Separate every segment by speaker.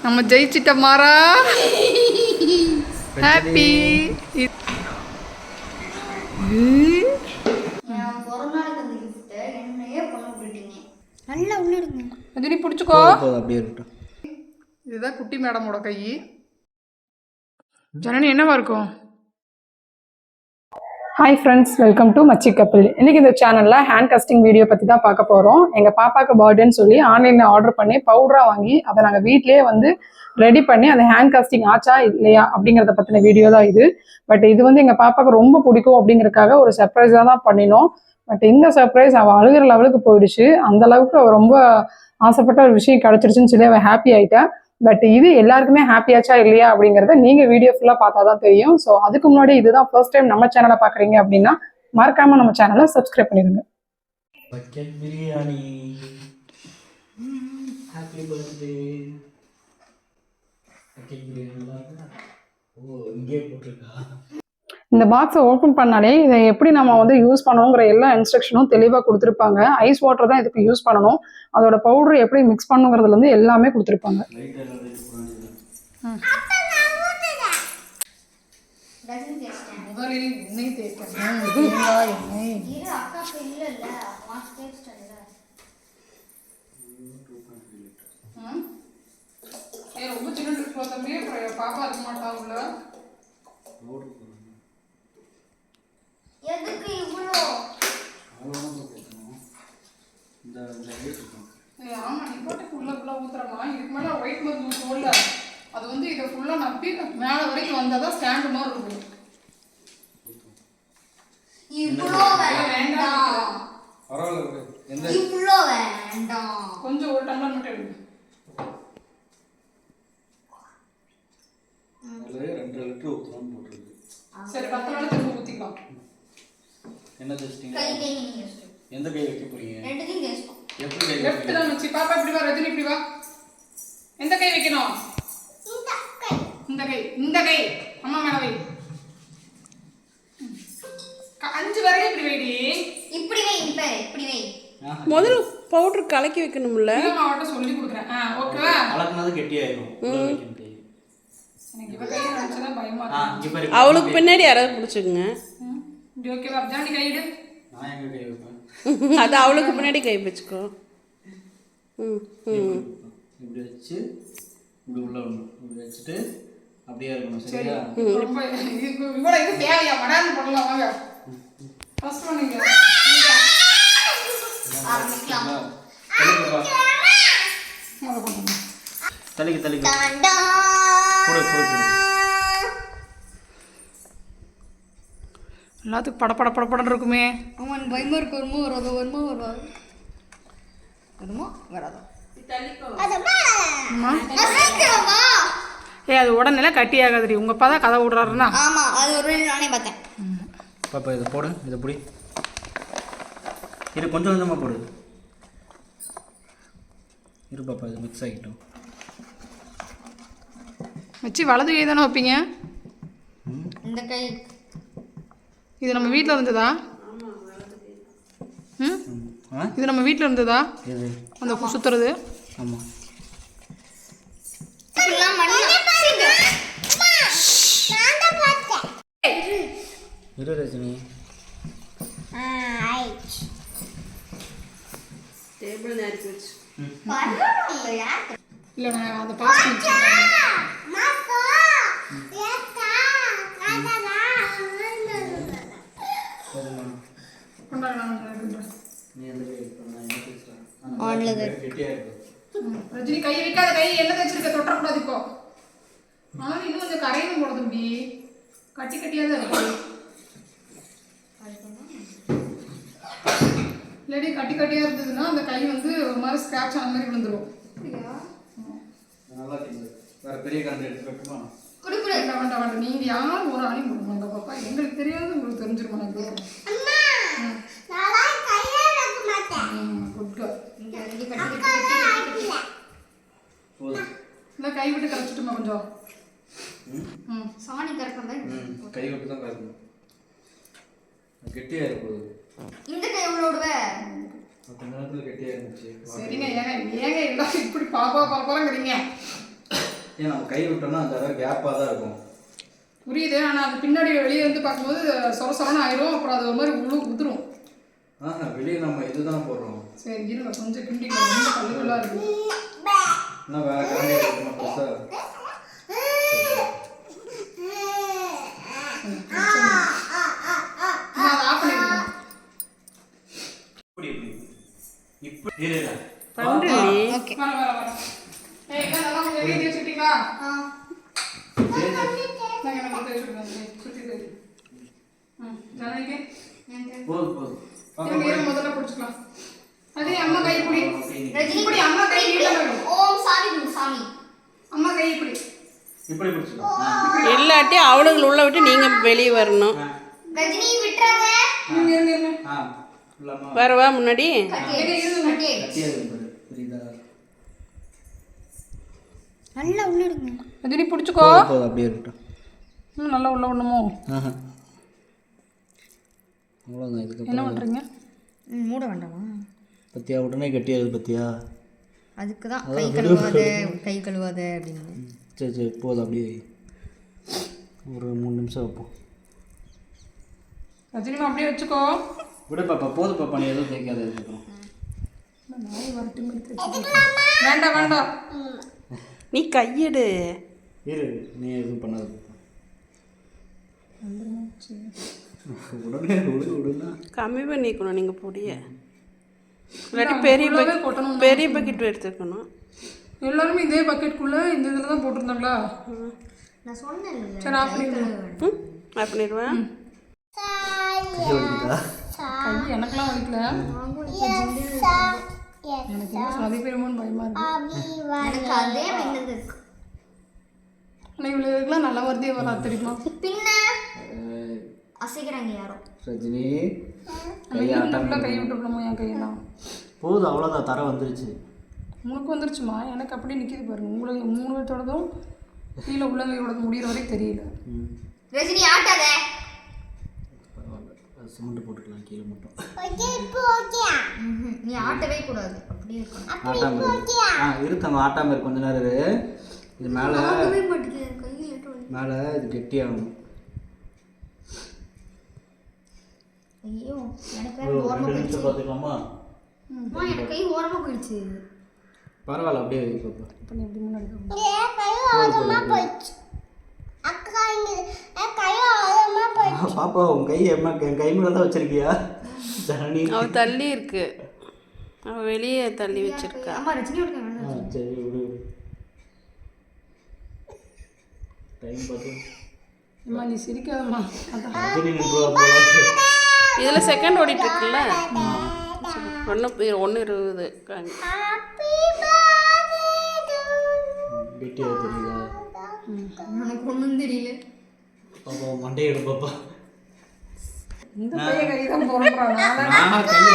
Speaker 1: நம்ம ஜெயிச்சிட்ட மாறா. ஹாப்பி.
Speaker 2: நல்லா உள்ள எடுங்க.
Speaker 1: ரஜினி பிடிச்சிக்கோ.
Speaker 3: அப்படியே இருக்கட்டும்.
Speaker 1: இதுதான் குட்டி மேடமோட கை. ஜனனி என்னவா இருக்கும்? ஹாய் ஃப்ரெண்ட்ஸ், வெல்கம் டு மச்சி கப்பிள். இன்றைக்கி இந்த சேனலில் ஹேண்ட் கஸ்டிங் வீடியோ பற்றி தான் பார்க்க போகிறோம். எங்கள் பாப்பாவுக்கு பர்த்டேன்னு சொல்லி ஆன்லைனில் ஆர்டர் பண்ணி பவுடராக வாங்கி அதை நாங்கள் வீட்லேயே வந்து ரெடி பண்ணி அந்த ஹேண்ட் கஸ்டிங் ஆச்சா இல்லையா அப்படிங்கிறத பற்றின வீடியோ தான் இது. பட் இது வந்து எங்கள் பாப்பாவுக்கு ரொம்ப பிடிக்கும் அப்படிங்கிறதுக்காக ஒரு சர்ப்ரைஸாக தான் பண்ணினோம். பட் இந்த சர்ப்ரைஸ் அவள் அழுகிற லெவலுக்கு போயிடுச்சு. அந்த அளவுக்கு அவள் ரொம்ப ஆசைப்பட்ட ஒரு விஷயம் கிடச்சிருச்சுன்னு சொல்லி அவள் ஹாப்பி ஆகிட்டா. பட் இது எல்லாருக்குமே ஹாப்பியாச்சா இல்லையா அப்படிங்கிறத நீங்கள் வீடியோ ஃபுல்லாக பார்த்தா தான் தெரியும். ஸோ அதுக்கு முன்னாடி இதுதான் ஃபர்ஸ்ட் டைம் நம்ம சேனலை பார்க்குறீங்க அப்படின்னா மறக்காமல் நம்ம சேனலை சப்ஸ்கிரைப் பண்ணிடுங்க.
Speaker 3: Bucket biryani. Happy birthday. Bucket biryani நல்லா இருக்கா? ஓ, இங்கே போட்டிருக்கா.
Speaker 1: இந்த பாக்ஸை ஓப்பன் பண்ணாலே இதை எப்படி நம்ம வந்து யூஸ் பண்ணணுங்கிற எல்லா இன்ஸ்ட்ரக்ஷனும் தெளிவாக கொடுத்துருப்பாங்க. ஐஸ் வாட்டர் தான் இதுக்கு யூஸ் பண்ணணும். அதோட பவுடர் எப்படி மிக்ஸ் பண்ணுங்கிறதுலேருந்து எல்லாமே கொடுத்துருப்பாங்க. முதலில் எண்ணெய் தேய்க்கணும். ரொம்ப சின்ன ட்ரிப் பார்த்தோமே பாப்பா இருக்க மாட்டா உள்ள.
Speaker 2: எதுக்கு இவ்வளோ?
Speaker 1: ஆமா, நீ போட்டு ஃபுல்லாக ஊத்துறமா. இதுக்கு மேலே ஒயிட் மருந்து ஊற்றுவோம்ல, அது வந்து இதை ஃபுல்லாக நப்பி மேலே வரைக்கும் வந்தால் தான் ஸ்டாண்டு மாதிரி இருக்கும்.
Speaker 2: இவ்வளோ வேண்டாம். இவ்வளோ வேண்டாம்.
Speaker 1: கொஞ்சம் ஒரு டம்ளர் மட்டும் எடுங்க.
Speaker 3: 2 லிட்டர் ஊற்றலாம் போட்டுருக்கு.
Speaker 1: சரி, 10 நாள் திரும்ப ஊற்றிக்கலாம்.
Speaker 3: என்ன டெஸ்டிங்?
Speaker 2: கை
Speaker 3: எந்த கை வைக்க போறீங்க?
Speaker 2: ரெண்டுத்தையும் கேஸ்போம்.
Speaker 3: எப்படி கை
Speaker 1: லெஃப்ட் தான் வச்சு. பாப்பா இப்படி வா, ரஜினி இப்படி வா. எந்த கை வைக்கணும்? இந்த கை. இந்த கை அம்மா மேல வை. 5 வரையும் இப்படி வைடி.
Speaker 2: இப்படி வை. இப்படி வை.
Speaker 4: முதல்ல பவுடர் கலக்கி வைக்கணும்ல.
Speaker 1: நான் அவட்ட சொல்லி கொடுக்குறேன். ஓகேவா?
Speaker 3: கலக்குனது கெட்டியாயிரும்.
Speaker 1: எனக்கு இவ கையை நினைச்சா பயமா இருக்கு.
Speaker 4: அவளுக்கு பின்னாடி யாராவது பிடிச்சிக்குங்க.
Speaker 1: இப்படி ஓகேவா? ஜானி கை எடு.
Speaker 3: நான் எங்க கை வைப்பேன்?
Speaker 4: அது அவளுக்கு பின்னாடி கை வச்சுக்கோ.
Speaker 3: இப்படி வச்சு இப்படி உள்ள வரணும். இப்படி வச்சுட்டு அப்படியே இருக்கணும். சரியா?
Speaker 1: ரொம்ப இவ்வளோ இது தேவையா? மடான்னு போடலாம். வாங்க ஃபர்ஸ்ட் பண்ணுங்க.
Speaker 2: ஆரம்பிக்கலாம்.
Speaker 3: தலிக்கு
Speaker 2: டாடா.
Speaker 3: கொடு.
Speaker 1: எல்லாத்துக்கும் படப்படன்னு இருக்குமே.
Speaker 2: அவன் பயமா இருக்கு. வருமோ வராதோ.
Speaker 1: அது உடனே கட்டி ஆகாதுடி. உங்க அப்பா தான் கதை விடுறாருன்னா.
Speaker 2: ஆமா, அது ஒரு நானே பார்த்தேன்.
Speaker 3: பாப்பா இதை போடு. இதை பிடி. இது கொஞ்சம் கொஞ்சமாக போடு. இரு பாப்பா, இது மிக்ஸ் ஆகிட்டோம்.
Speaker 1: வச்சு வலது கை தானே வைப்பீங்க?
Speaker 2: இந்த கை.
Speaker 1: இது நம்ம வீட்டில் இருந்ததா? இது நம்ம வீட்டில் இருந்ததா?
Speaker 3: இது
Speaker 1: அந்த சுற்றுறது.
Speaker 3: ஆமாம். இரு ரஜினி.
Speaker 4: டேபிள் நேரத்து வச்சு.
Speaker 1: இல்லை, நான் அதை பார்த்து ரஜினி கை வைக்காத. கை என்ன வச்சிருக்க? தொட்டக்கூடாது இப்போ. ஆனால் இன்னும் கொஞ்சம் கரையும் போட தம்பி. கட்டியாக தான் இருக்கு. இல்லாடி கட்டியாக இருந்ததுன்னா அந்த கை வந்து ஒரு மாதிரி ஸ்க்ராட்ச் ஆன மாதிரி விழுந்துடும்.
Speaker 3: நல்லா வேற பெரிய கண்டு எடுத்துக்கட்டுமா?
Speaker 1: வேண்டாம். நீங்கள் யாரும் ஒரு ஆணையும் கொடுங்க பாப்பா. எங்களுக்கு தெரியாது, உங்களுக்கு தெரிஞ்சிருமா? இல்லை, கை விட்டு கரைச்சிட்டுமா கொஞ்சம்?
Speaker 2: சாணி கறக்கணும்.
Speaker 3: கை விட்டு தான் கறக்கணும். கெட்டியாக இருக்கும்.
Speaker 2: இந்த கை எவ்வளோ விடுவேன்?
Speaker 3: கொஞ்ச நேரத்தில் கெட்டியாக இருந்துச்சு.
Speaker 1: சரிங்க. ஏங்க எல்லாம் இப்படி பாப்பாங்கிறீங்க?
Speaker 3: ஏன் நம்ம கை விட்டோம்னா அந்த தடவை கேப்பாக தான் இருக்கும்.
Speaker 1: புரியுது, ஆனால் அது பின்னாடி வெளியே இருந்து பார்க்கும்போது சொர சொரன்னு ஆயிரும். அப்புறம் அது ஒரு மாதிரி உதிரும்.
Speaker 3: வெளியே நம்ம இதுதான் போடுறோம்.
Speaker 1: சரி இருங்க, கொஞ்சம் கிண்டிக்கலாம். ரொம்ப கல்லுகளாக இருக்கு.
Speaker 3: இன்னும் வேற கரண்டி எடுக்கணும் பெருசாக.
Speaker 1: அதை ஆஃப் பண்ணிடுறேன்.
Speaker 3: இப்படி இரு.
Speaker 4: பண்ணுறேன்
Speaker 2: ஓகே.
Speaker 1: வர ஏய் என்ன நல்லா கொஞ்சம் எழுதி வச்சுட்டீங்களா? நாங்க நம்ம தேய்ச்சிடுறோம். சுத்தி தேய். ஜனனிக்கு
Speaker 3: போதும்.
Speaker 1: இருங்க முதல்ல பிடிச்சிக்கலாம். அதே அம்மா கை பிடி.
Speaker 2: ரஜினி
Speaker 1: இப்படி அம்மா கை நீட்ட வேணும்.
Speaker 2: ஓம் சாமி கும்பிடு சாமி.
Speaker 1: அம்மா கை இப்படி.
Speaker 3: இப்படி பிடிச்சிக்கலாம்.
Speaker 4: இல்லாட்டி அவளுங்களை உள்ள விட்டு நீங்கள் வெளியே வரணும்.
Speaker 2: ரஜினி விட்டுறாங்க.
Speaker 1: இருங்க.
Speaker 3: இல்லாமா
Speaker 4: வரவா முன்னாடி.
Speaker 3: கட்டியாது புரியுதா?
Speaker 2: நல்லா உள்ள எடுங்க.
Speaker 1: ரஜினி பிடிச்சிக்கோ.
Speaker 3: போதும் அப்படியே இருக்கட்டும்.
Speaker 1: இன்னும் நல்லா உள்ள விடணுமோ?
Speaker 3: அவ்வளோதான். இதுக்கு
Speaker 1: என்ன பண்ணுறீங்க?
Speaker 2: மூட வேண்டாமா?
Speaker 3: பத்தியா உடனே கட்டியாது பத்தியா?
Speaker 2: அதுக்கு தான் கை கழுவாத அப்படின்னு.
Speaker 3: சரி போதும் அப்படியே ஒரு 3 நிமிஷம் வைப்போம்.
Speaker 1: ரஜினிமா அப்படியே வச்சுக்கோ.
Speaker 3: விட பாப்பா போதும் பாப்பா, நீ எதுவும் தேய்க்காத. இதுக்கப்புறம்
Speaker 1: நாய் வரட்டு மாதிரி வேண்டாம்.
Speaker 4: நீ கையெடு.
Speaker 3: இரு, நீ எதுவும் பண்ணாது. உடனே விடுனா
Speaker 4: கம்மி பண்ணிக்கணும் நீங்கள் பொடிய. இல்லாட்டி பெரிய பக்கெட் எடுத்துக்கணும்.
Speaker 1: எல்லாருமே இதே பக்கெட்டுக்குள்ளே இந்த இதில் தான் போட்டிருந்தாங்களா?
Speaker 2: நான் சொன்னேன்.
Speaker 1: சரி ஆஃப் பண்ணிடுவேன்.
Speaker 4: ஆஃப் பண்ணிடுவேன்.
Speaker 3: கை வலிக்குதா?
Speaker 1: கை எனக்கெல்லாம் வலிக்கல. எனக்கு என்ன சதி பெருமோன்னு பயமா இருக்கு.
Speaker 2: எனக்கு அதே மைண்டது இருக்கு.
Speaker 1: ஆனால் இவ்வளோ இதுக்கெல்லாம் நல்லா வருதே வராது தெரியுமா?
Speaker 2: பின்ன அசைக்கிறாங்க யாரோ.
Speaker 3: ரஜினி
Speaker 1: கை விட்டுருக்கணுமோ என் கையெல்லாம்?
Speaker 3: போதும், அவ்வளோதான். தர வந்துருச்சு.
Speaker 1: உனக்கு வந்துருச்சுமா? எனக்கு அப்படியே நிற்கிது பாருங்க. உங்களுக்கு 3 பேர்த்தோடதும் கீழே உள்ளங்கையோடது முடிகிற வரைக்கும் தெரியல.
Speaker 2: ரஜினி ஆட்டாத.
Speaker 3: சிமெண்ட் போட்டுக்கலாம் கீழே மட்டும்.
Speaker 2: நீ ஆட்டவே கூடாது. அப்படியே இருக்கணும்.
Speaker 3: ஆட்டாம இருக்காங்க. ஆட்டாம இருக்கு கொஞ்ச நேரம் இரு. இது மேலே மேலே இது கெட்டியாகணும்.
Speaker 2: ஐயோ எனக்கு
Speaker 3: ஒரு
Speaker 2: ஓரமா
Speaker 3: 2
Speaker 2: போயிடுச்சு.
Speaker 3: நிமிஷம் பார்த்துக்கலாமா?
Speaker 2: எனக்கு கை ஓரமா போயிடுச்சு.
Speaker 3: பரவாயில்ல, அப்படியே பாப்பா.
Speaker 1: இப்போ நீ எப்படி முன்னாடி
Speaker 3: பாப்பா உன் கை என் கை மேலே தான் வச்சிருக்கியா? ஜனனி
Speaker 4: அவ தள்ளி இருக்கு. அவ வெளியே தள்ளி வச்சிருக்கா.
Speaker 2: அம்மா ரஜினி விடுங்க.
Speaker 3: சரி விடு. டைம் பார்த்து.
Speaker 1: அம்மா நீ சிரிக்காதம்மா. அதான்
Speaker 3: ரஜினி நின்றுவா போல.
Speaker 4: இதில் செகண்ட் ஓடிட்டு இருக்குல்ல. ஒன்று 20
Speaker 3: பிடியா தெரியுதா?
Speaker 2: எனக்கு ஒன்றும் தெரியல.
Speaker 3: பாப்பா மண்டையை எடு பாப்பா.
Speaker 1: இந்த பையன் கை தான் போடுறான்.
Speaker 3: நான் கையை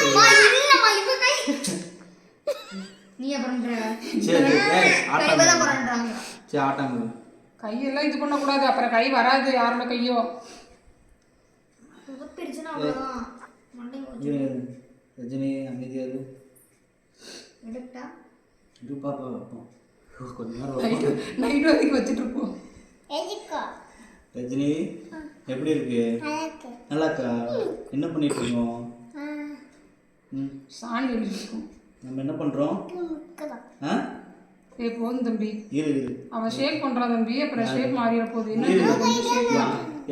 Speaker 2: அம்மா இல்லம்மா இவ கை. நீ அப்புறம்
Speaker 3: சரி
Speaker 2: கை தான் போறான்றாங்க.
Speaker 3: சரி ஆட்டாங்க.
Speaker 1: கையெல்லாம் இது பண்ணக்கூடாது, அப்புறம் கை வராது யாரோட கையோ.
Speaker 2: உதப்பிடுச்சுன்னா அவ்வளோதான். மண்டை போச்சு.
Speaker 3: ரஜினி அமைதியாது
Speaker 2: எடுத்தா
Speaker 3: இது பாப்பா வைப்போம். கொஞ்ச நேரம்
Speaker 1: நைட்டு வரைக்கும் வச்சுட்டு இருப்போம்.
Speaker 3: ரஜினி எப்படி இருக்கு? நல்லா இருக்கா? என்ன பண்ணிட்டு இருக்கோம்?
Speaker 1: சாணி எழுதிருக்கும்.
Speaker 3: நம்ம என்ன பண்றோம்?
Speaker 1: ஏ போதும் தம்பி.
Speaker 3: இரு
Speaker 1: அவன் ஷேக் பண்றான் தம்பி. அப்புறம் ஷேக் மாறிட போகுது. என்ன ஷேக்?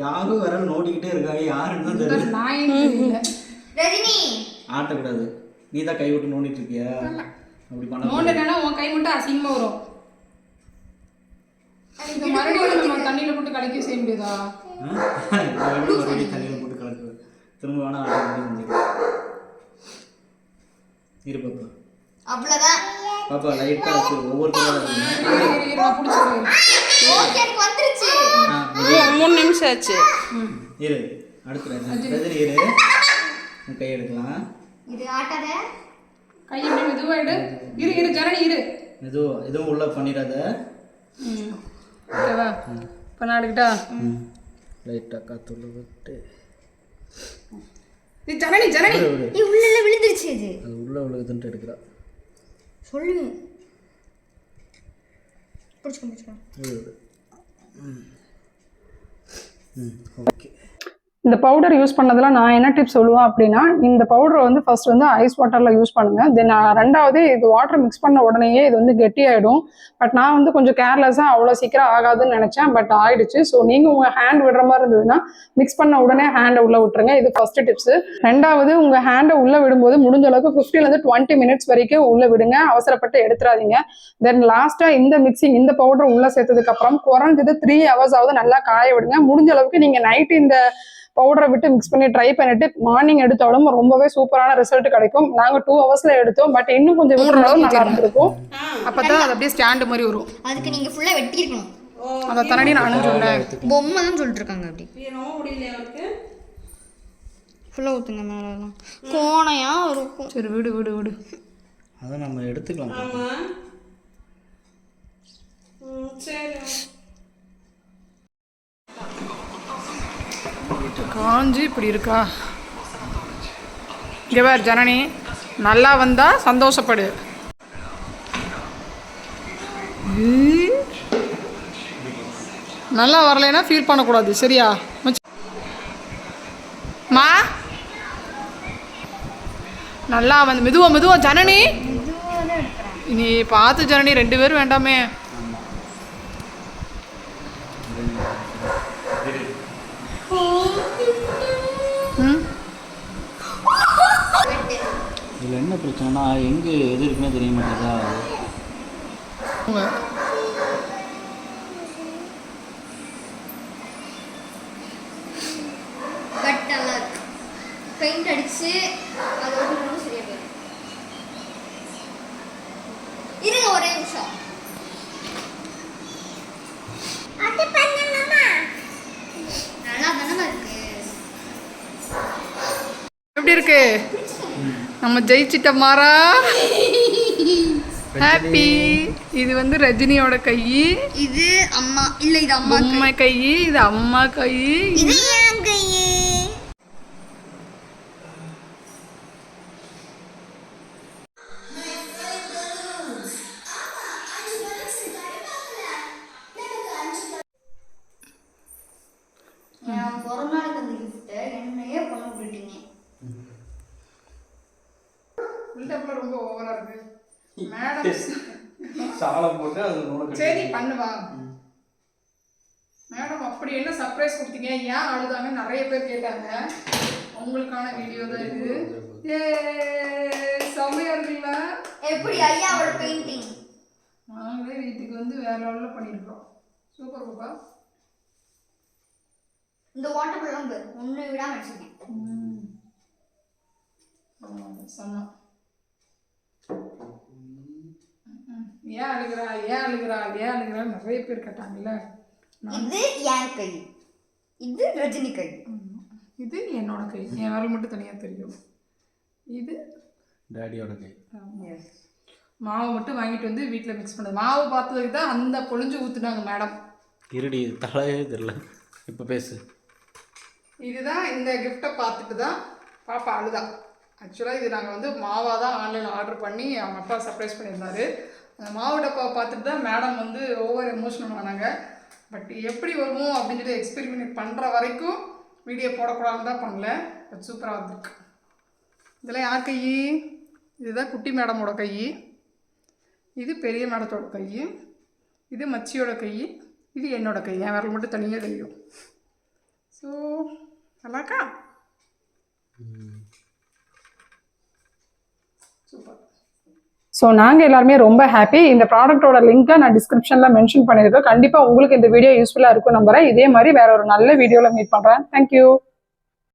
Speaker 3: யாரும் வர நோண்டிக்கிட்டே இருக்காங்க. யாருன்னு தான் தெரியல.
Speaker 1: நான் இல்லை
Speaker 2: ரஜினி
Speaker 3: ஆட்டக்கூடாது. நீ தான் கை விட்டு நோண்டிட்டு இருக்கியா? அப்படி பண்ண
Speaker 1: நோண்டனா உன் கை மட்டும் அசிங்கமா வரும். இந்த மறுபடியும் நம்ம தண்ணியில போட்டு கலக்கி செய்ய முடியாதா?
Speaker 3: மறுபடியும் தண்ணியில் போட்டு கலக்கு. திரும்ப வேணா ஆட்ட செஞ்சுக்கலாம். இரு பாப்பா.
Speaker 2: அவ்வளோதான்.
Speaker 3: பாப்பா லைட்டா வச்சு ஒவ்வொருத்தரும்
Speaker 1: நான் பிடிச்சிருக்கேன்.
Speaker 2: ஓகே எனக்கு வந்துருச்சு.
Speaker 4: 3 நிமிஷம் ஆச்சு.
Speaker 3: இரு அடுத்து ரஜினி இரு. உன் கை எடுக்கலாம்.
Speaker 2: இது ஆட்டாத.
Speaker 1: கை எப்படி மெதுவா எடு. இரு ஜனனி இரு.
Speaker 3: எதுவும் உள்ள பண்ணிடாத.
Speaker 1: ஓகேவா? இப்போ நான் எடுக்கிட்டா?
Speaker 3: லைட்டாக காற்றுள்ள விட்டு
Speaker 1: ஜனனி
Speaker 2: நீ உள்ள விழுந்துருச்சு. அது
Speaker 3: உள்ள விழுகுதுன்ட்டு எடுக்கிறா.
Speaker 2: சொல்லுவேன்.
Speaker 3: ஓகே.
Speaker 1: இந்த பவுடர் யூஸ் பண்ணதில் நான் என்ன டிப்ஸ் சொல்லுவேன் அப்படின்னா, இந்த பவுடரை வந்து ஃபர்ஸ்ட் வந்து ஐஸ் வாட்டரில் யூஸ் பண்ணுங்கள். தென் ரெண்டாவது இது வாட்டர் மிக்ஸ் பண்ண உடனேயே இது வந்து கெட்டியாயிடும். பட் நான் வந்து கொஞ்சம் கேர்லெஸ்ஸாக அவ்வளோ சீக்கிரம் ஆகாதுன்னு நினச்சேன், பட் ஆயிடுச்சு. ஸோ நீங்கள் உங்கள் ஹேண்ட் விடுற மாதிரி இருந்ததுன்னா மிக்ஸ் பண்ண உடனே ஹேண்டை உள்ளே விட்டுருங்க. இது ஃபர்ஸ்ட் டிப்ஸு. ரெண்டாவது உங்கள் ஹேண்டை உள்ளே விடும்போது முடிஞ்ச அளவுக்கு 15 to 20 minutes வரைக்கும் உள்ளே விடுங்க. அவசரப்பட்டு எடுத்துறாதீங்க. தென் லாஸ்ட்டாக இந்த பவுடர் உள்ளே சேர்த்ததுக்கப்புறம் குறைஞ்சது 3 hours ஆகுது நல்லா காய விடுங்க. முடிஞ்ச அளவுக்கு நீங்கள் நைட்டு இந்த பவுடரை விட்டு மிக்ஸ் பண்ணி ட்ரை பண்ணிட்டு மார்னிங் எடுத்தாலும் ரொம்பவே சூப்பரான ரிசல்ட் கிடைக்கும். நாங்கள் 2 hours எடுத்தோம், பட் இன்னும் கொஞ்சம் நல்லா இருந்திருக்கும். அப்பதான் அது அப்படியே ஸ்டாண்டு மாதிரி வரும்.
Speaker 2: அதுக்கு நீங்க ஃபுல்லா வெட்டி இருக்கணும்.
Speaker 1: அந்த தரணி நானும் சொன்னேன்,
Speaker 2: பொம்மை தான் சொல்லிட்டு இருக்காங்க. அப்படி
Speaker 4: முடியல அவருக்கு.
Speaker 2: ஃபுல்லா ஊத்துங்க மேலாம் கோணையா இருக்கும்.
Speaker 1: சரி விடு விடு விடு,
Speaker 3: அதை நம்ம எடுத்துக்கலாம்.
Speaker 4: சரி
Speaker 1: காஞ்சி இப்படி இருக்கா? இங்கே வேறு ஜனனி நல்லா வந்தா சந்தோஷப்படு. நல்லா வரலைன்னா ஃபீல் பண்ணக்கூடாது, சரியா? மா நல்லா வந்து மெதுவா ஜனனி, நீ பார்த்து ஜனனி, 2 பேரும் வேண்டாமே.
Speaker 3: இதில் என்ன பிரச்சனைனா எங்கே எது இருக்குன்னே தெரிய மாட்டேதா.
Speaker 2: பெயிண்ட் அடிச்சு அதோட சரியா போயிடும். இருங்க ஒரே நிமிஷம். நல்லா தானே இருக்கு.
Speaker 1: எப்படி இருக்கு? நம்ம ஜெயிச்சிட்ட மாறா. ஹாப்பி. இது வந்து ரஜினியோட கை,
Speaker 2: இது அம்மா இல்ல, இது அம்மா
Speaker 1: கை, இது அம்மா கை,
Speaker 2: இது என் கை. என் பிறந்தநாளுக்கு அந்த கிஃப்ட்டை என்னையே பண்ண விட்டுட்டீங்க.
Speaker 1: ரொம்ப ஓவரா இருக்கு மேடம்.
Speaker 3: சாலம் போட்டு அது
Speaker 1: சரி பண்ணுவா மேடம். அப்படி என்ன சர்ப்ரைஸ் கொடுத்தீங்க? ஏன் அழுதாங்க நிறைய பேர் கேட்டாங்க. உங்களுக்கான வீடியோ தான் இது. செம்மையா இருக்குல்ல?
Speaker 2: எப்படி ஐயாவோட பெயிண்டிங்
Speaker 1: நாங்களே வீட்டுக்கு வந்து வேற லெவலில் பண்ணியிருக்கோம். சூப்பர் பாப்பா.
Speaker 2: இந்த வாட்டர் பலூன் ஒன்று விடாம வச்சிருக்கேன்.
Speaker 1: சொன்னா ஏன் அழுகிறா நிறைய பேர் கேட்டாங்கல்ல.
Speaker 2: இது என் கை, இது ரஜினி கை,
Speaker 1: இது என்னோட கை, என் விரல் மட்டும் தனியாக தெரியும். இது
Speaker 3: டேடியோட கை.
Speaker 1: மாவு மட்டும் வாங்கிட்டு வந்து வீட்டில் மிக்ஸ் பண்ணது. மாவு பார்த்ததுக்கு தான் அந்த பொழிஞ்சு ஊற்றுனாங்க மேடம்.
Speaker 3: இருடி தலையே தெரியல, இப்போ பேசு.
Speaker 1: இதுதான் இந்த கிஃப்டை பார்த்துட்டு தான் பாப்பா அழுதா. ஆக்சுவலாக இது நாங்கள் வந்து மாவாக தான் ஆன்லைனில் ஆர்டர் பண்ணி அவங்க அப்பா சர்ப்ரைஸ் பண்ணியிருந்தாரு. அந்த மாவு டப்பாவை பார்த்துட்டு தான் மேடம் வந்து ஓவர் எமோஷனல் ஆனாங்க. பட் எப்படி வருமோ அப்படின்னு சொல்லி எக்ஸ்பெரிமெண்ட் பண்ணுற வரைக்கும் வீடியோ போடக்கூடாதுன்னு தான் பண்ணல. பட் சூப்பராக வந்துருக்கு. இதெல்லாம் யார் கை? இதுதான் குட்டி மேடமோட கை, இது பெரிய மேடத்தோட கை, இது மச்சியோட கை, இது என்னோட கை. என் விரல் மட்டும் தனியாக தெரியும். ஸோ நல்லாக்கா? சூப்பர். ஸோ நாங்கள் எல்லாருமே ரொம்ப ஹாப்பி. இந்த ப்ராடக்ட்டோட லிங்க்கை நான் டிஸ்கிரிப்ஷனில் மென்ஷன் பண்ணியிருக்கேன். கண்டிப்பாக உங்களுக்கு இந்த வீடியோ யூஸ்ஃபுல்லாக இருக்கும் நம்புறேன். இதே மாதிரி வேற ஒரு நல்ல வீடியோவில் மீட் பண்ணுறேன். தேங்க்யூ.